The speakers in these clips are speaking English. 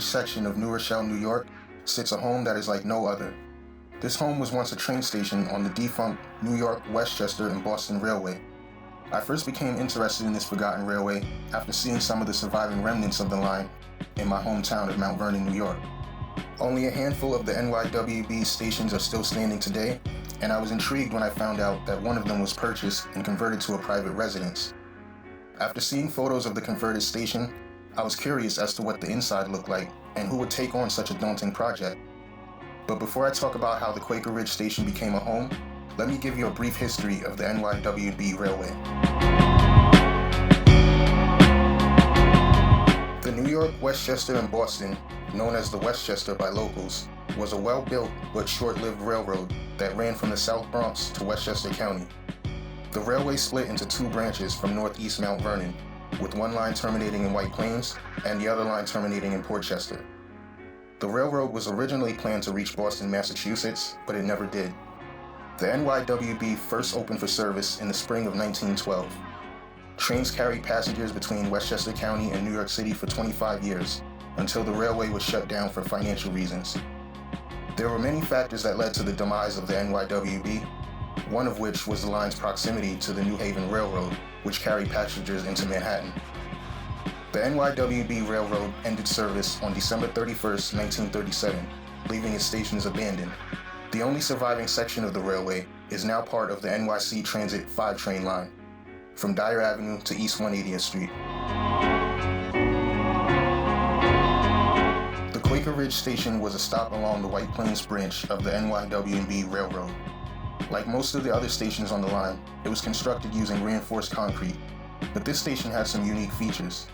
section of New Rochelle, New York, sits a home that is like no other. This home was once a train station on the defunct New York, Westchester, and Boston Railway. I first became interested in this forgotten railway after seeing some of the surviving remnants of the line in my hometown of Mount Vernon, New York. Only a handful of the NYW&B stations are still standing today, and I was intrigued when I found out that one of them was purchased and converted to a private residence. After seeing photos of the converted station, I was curious as to what the inside looked like and who would take on such a daunting project. But before I talk about how the Quaker Ridge station became a home, let me give you a brief history of the NYW&B Railway. The New York, Westchester, and Boston, known as the Westchester by locals, was a well-built but short-lived railroad that ran from the South Bronx to Westchester County. The railway split into two branches from northeast Mount Vernon, with one line terminating in White Plains and the other line terminating in Portchester. The railroad was originally planned to reach Boston, Massachusetts, but it never did. The NYW&B first opened for service in the spring of 1912. Trains carried passengers between Westchester County and New York City for 25 years, until the railway was shut down for financial reasons. There were many factors that led to the demise of the NYW&B, one of which was the line's proximity to the New Haven Railroad, which carried passengers into Manhattan. The NYW&B Railroad ended service on December 31st, 1937, leaving its stations abandoned. The only surviving section of the railway is now part of the NYC Transit 5 train line, from Dyer Avenue to East 180th Street. The Quaker Ridge station was a stop along the White Plains branch of the NYW&B Railroad. Like most of the other stations on the line, it was constructed using reinforced concrete, but this station had some unique features.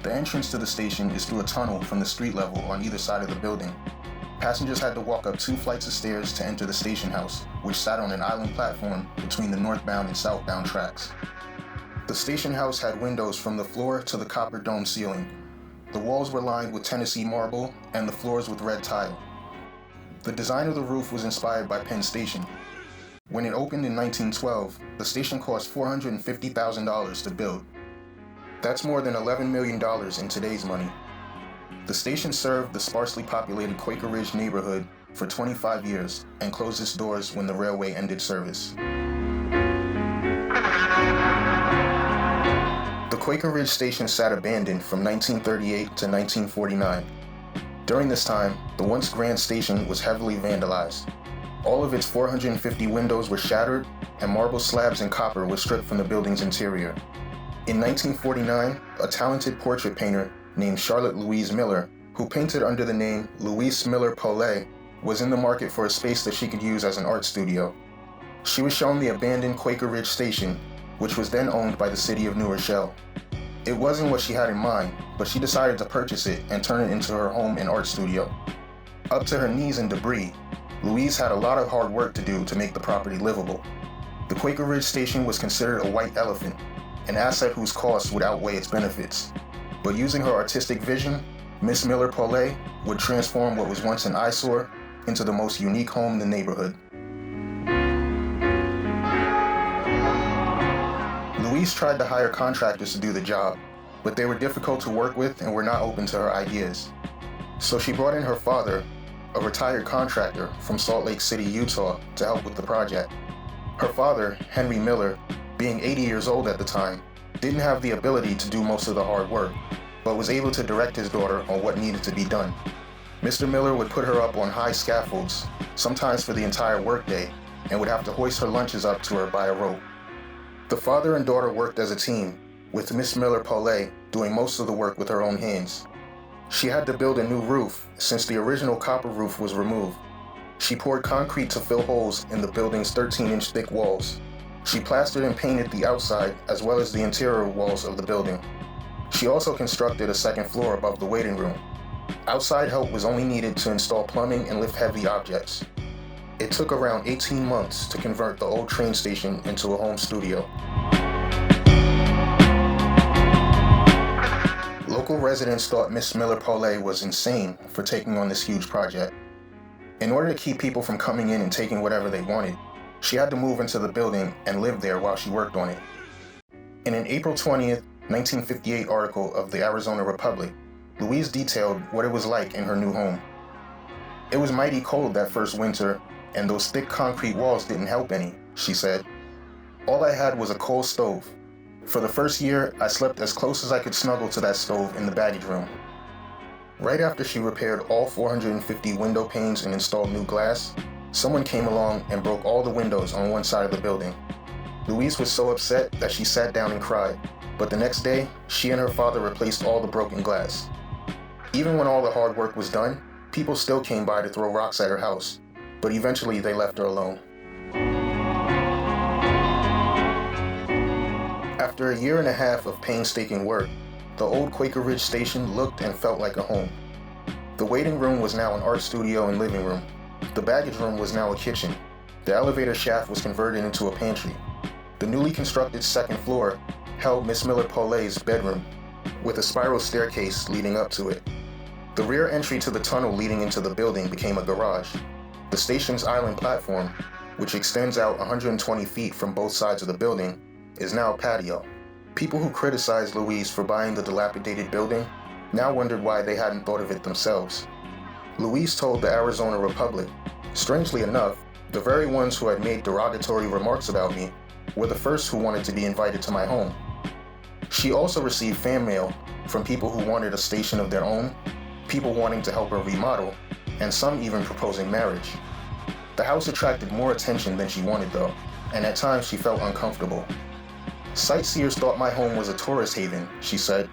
The entrance to the station is through a tunnel from the street level on either side of the building. Passengers had to walk up 2 flights of stairs to enter the station house, which sat on an island platform between the northbound and southbound tracks. The station house had windows from the floor to the copper dome ceiling. The walls were lined with Tennessee marble and the floors with red tile. The design of the roof was inspired by Penn Station. When it opened in 1912, the station cost $450,000 to build. That's more than $11 million in today's money. The station served the sparsely populated Quaker Ridge neighborhood for 25 years and closed its doors when the railway ended service. The Quaker Ridge station sat abandoned from 1938 to 1949. During this time, the once grand station was heavily vandalized. All of its 450 windows were shattered, and marble slabs and copper were stripped from the building's interior. In 1949, a talented portrait painter named Charlotte Louise Miller, who painted under the name Louise Miller Paulet, was in the market for a space that she could use as an art studio. She was shown the abandoned Quaker Ridge station, which was then owned by the city of New Rochelle. It wasn't what she had in mind, but she decided to purchase it and turn it into her home and art studio. Up to her knees in debris, Louise had a lot of hard work to do to make the property livable. The Quaker Ridge station was considered a white elephant, an asset whose costs would outweigh its benefits. But using her artistic vision, Miss Miller Paulet would transform what was once an eyesore into the most unique home in the neighborhood. Louise tried to hire contractors to do the job, but they were difficult to work with and were not open to her ideas. So she brought in her father, a retired contractor from Salt Lake City, Utah, to help with the project. Her father, Henry Miller, being 80 years old at the time, didn't have the ability to do most of the hard work, but was able to direct his daughter on what needed to be done. Mr. Miller would put her up on high scaffolds, sometimes for the entire workday, and would have to hoist her lunches up to her by a rope. The father and daughter worked as a team, with Miss Miller Paulet doing most of the work with her own hands. She had to build a new roof since the original copper roof was removed. She poured concrete to fill holes in the building's 13-inch thick walls. She plastered and painted the outside as well as the interior walls of the building. She also constructed a second floor above the waiting room. Outside help was only needed to install plumbing and lift heavy objects. It took around 18 months to convert the old train station into a home studio. Local residents thought Miss Miller Paulet was insane for taking on this huge project. In order to keep people from coming in and taking whatever they wanted, she had to move into the building and live there while she worked on it. In an April 20th, 1958 article of the Arizona Republic, Louise detailed what it was like in her new home. "It was mighty cold that first winter, and those thick concrete walls didn't help any," she said. "All I had was a coal stove. For the first year, I slept as close as I could snuggle to that stove in the baggage room." Right after she repaired all 450 window panes and installed new glass, someone came along and broke all the windows on one side of the building. Louise was so upset that she sat down and cried, but the next day, she and her father replaced all the broken glass. Even when all the hard work was done, people still came by to throw rocks at her house, but eventually they left her alone. After a year and a half of painstaking work, the old Quaker Ridge station looked and felt like a home. The waiting room was now an art studio and living room. The baggage room was now a kitchen. The elevator shaft was converted into a pantry. The newly constructed second floor held Miss Miller Paulet's bedroom, with a spiral staircase leading up to it. The rear entry to the tunnel leading into the building became a garage. The station's island platform, which extends out 120 feet from both sides of the building, is now a patio. People who criticized Louise for buying the dilapidated building now wondered why they hadn't thought of it themselves. Louise told the Arizona Republic, "Strangely enough, the very ones who had made derogatory remarks about me were the first who wanted to be invited to my home." She also received fan mail from people who wanted a station of their own, people wanting to help her remodel, and some even proposing marriage. The house attracted more attention than she wanted though, and at times she felt uncomfortable. "Sightseers thought my home was a tourist haven," she said.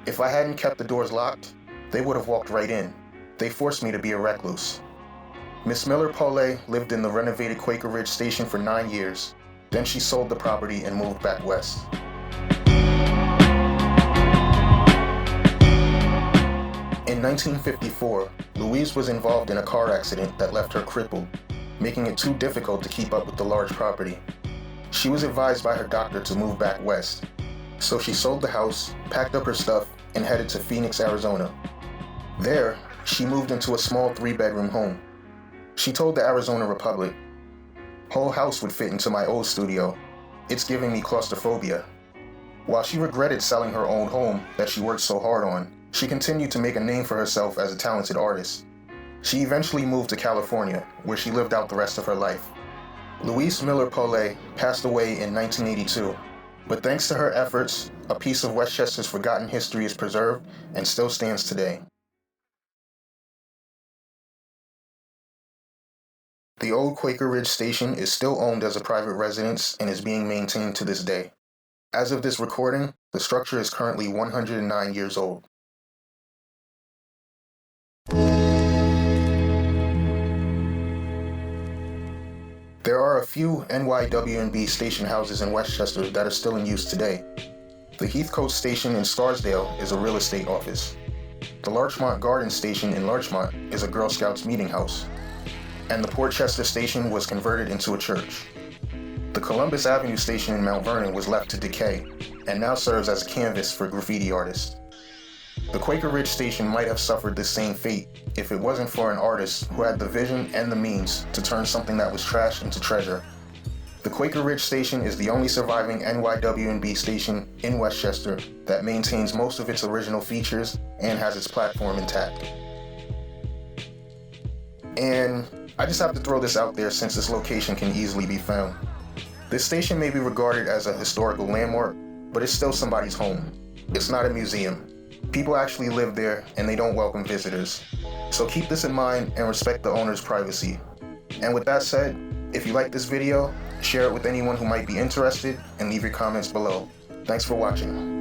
"If I hadn't kept the doors locked, they would have walked right in. They forced me to be a recluse." Miss Miller Paulet lived in the renovated Quaker Ridge station for 9 years. Then she sold the property and moved back west. In 1954, Louise was involved in a car accident that left her crippled, making it too difficult to keep up with the large property. She was advised by her doctor to move back west, so she sold the house, packed up her stuff, and headed to Phoenix, Arizona. There, she moved into a small 3-bedroom home. She told the Arizona Republic, "Whole house would fit into my old studio. It's giving me claustrophobia." While she regretted selling her own home that she worked so hard on, she continued to make a name for herself as a talented artist. She eventually moved to California, where she lived out the rest of her life. Louise Miller Paulet passed away in 1982, but thanks to her efforts, a piece of Westchester's forgotten history is preserved and still stands today. The old Quaker Ridge station is still owned as a private residence and is being maintained to this day. As of this recording, the structure is currently 109 years old. There are a few NYW&B station houses in Westchester that are still in use today. The Heathcote Station in Scarsdale is a real estate office. The Larchmont Garden Station in Larchmont is a Girl Scouts meeting house. And the Portchester Station was converted into a church. The Columbus Avenue Station in Mount Vernon was left to decay, and now serves as a canvas for graffiti artists. The Quaker Ridge Station might have suffered this same fate if it wasn't for an artist who had the vision and the means to turn something that was trash into treasure. The Quaker Ridge Station is the only surviving NYW&B station in Westchester that maintains most of its original features and has its platform intact. And I just have to throw this out there since this location can easily be found. This station may be regarded as a historical landmark, but it's still somebody's home. It's not a museum. People actually live there and they don't welcome visitors. So keep this in mind and respect the owner's privacy. And with that said, if you like this video, share it with anyone who might be interested and leave your comments below. Thanks for watching.